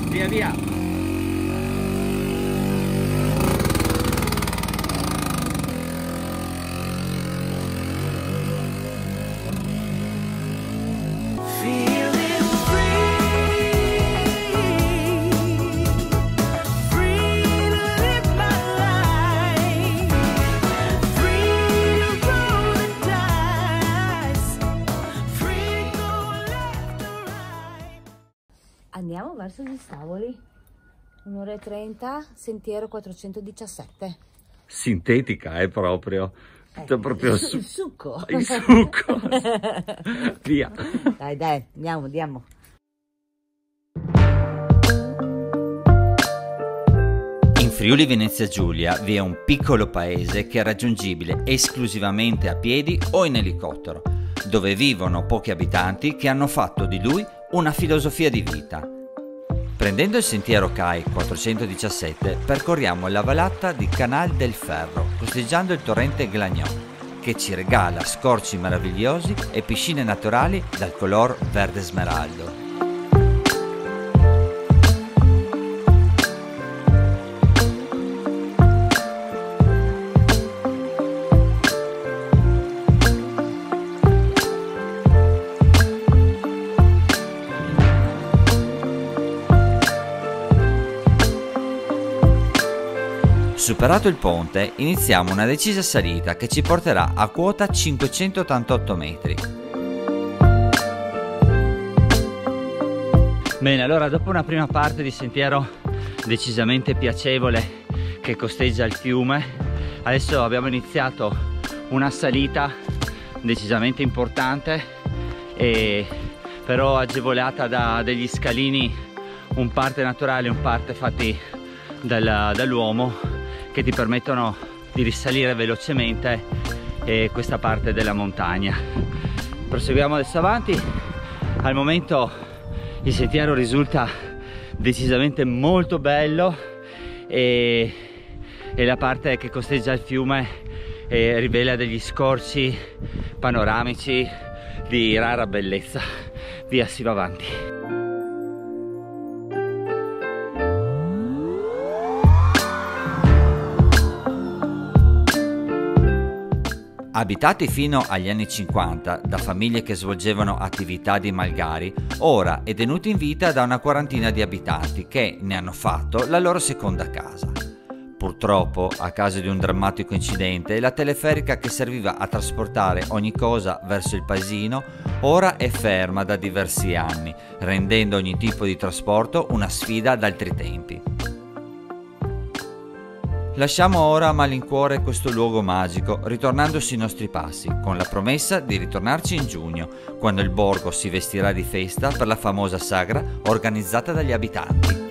Via via. Andiamo verso gli Stavoli, 1 ora e 30, sentiero 417. Sintetica è proprio. Proprio Il succo. Il succo. Via. Dai, andiamo. In Friuli Venezia Giulia vi è un piccolo paese che è raggiungibile esclusivamente a piedi o in elicottero, dove vivono pochi abitanti che hanno fatto di lui una filosofia di vita. Prendendo il sentiero CAI 417 percorriamo la vallata di Canal del Ferro, costeggiando il torrente Glagnò, che ci regala scorci meravigliosi e piscine naturali dal color verde smeraldo. Superato il ponte, iniziamo una decisa salita che ci porterà a quota 588 metri. Bene, allora dopo una prima parte di sentiero decisamente piacevole che costeggia il fiume, adesso abbiamo iniziato una salita decisamente importante e però agevolata da degli scalini, un parte naturali, un parte fatti dall'uomo, che ti permettono di risalire velocemente questa parte della montagna. Proseguiamo adesso avanti. Al momento il sentiero risulta decisamente molto bello e la parte che costeggia il fiume rivela degli scorci panoramici di rara bellezza. Via, si va avanti. Abitati fino agli anni 50 da famiglie che svolgevano attività di malgari, ora è tenuto in vita da una quarantina di abitanti che ne hanno fatto la loro seconda casa. Purtroppo, a causa di un drammatico incidente, la teleferica che serviva a trasportare ogni cosa verso il paesino ora è ferma da diversi anni, rendendo ogni tipo di trasporto una sfida ad altri tempi. Lasciamo ora a malincuore questo luogo magico, ritornando sui nostri passi, con la promessa di ritornarci in giugno, quando il borgo si vestirà di festa per la famosa sagra organizzata dagli abitanti.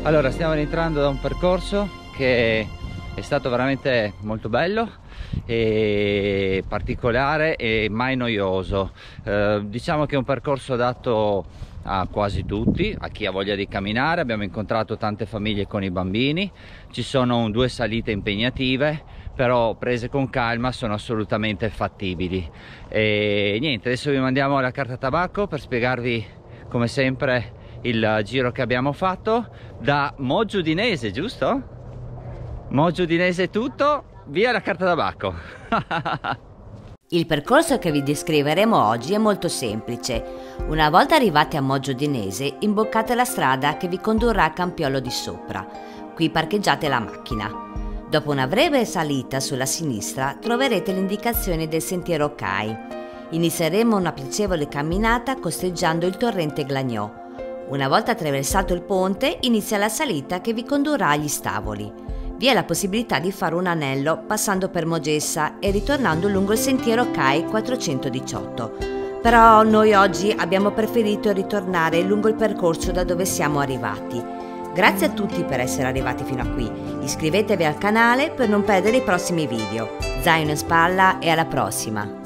Allora, stiamo rientrando da un percorso che è stato veramente molto bello e particolare e mai noioso. Diciamo che è un percorso adatto a quasi tutti, a chi ha voglia di camminare. Abbiamo incontrato tante famiglie con i bambini, ci sono 2 salite impegnative, però prese con calma sono assolutamente fattibili. E niente, adesso vi mandiamo la carta tabacco per spiegarvi come sempre il giro che abbiamo fatto da Moggio Udinese, giusto? Moggio Udinese è tutto. Via la carta tabacco. Il percorso che vi descriveremo oggi è molto semplice. Una volta arrivati a Moggio Udinese, imboccate la strada che vi condurrà a Campiolo di Sopra. Qui parcheggiate la macchina. Dopo una breve salita sulla sinistra troverete le indicazioni del sentiero CAI. Inizieremo una piacevole camminata costeggiando il torrente Glagnò. Una volta attraversato il ponte, inizia la salita che vi condurrà agli Stavoli. Vi è la possibilità di fare un anello passando per Mogessa e ritornando lungo il sentiero CAI 418. Però noi oggi abbiamo preferito ritornare lungo il percorso da dove siamo arrivati. Grazie a tutti per essere arrivati fino a qui. Iscrivetevi al canale per non perdere i prossimi video. Zaino in spalla e alla prossima!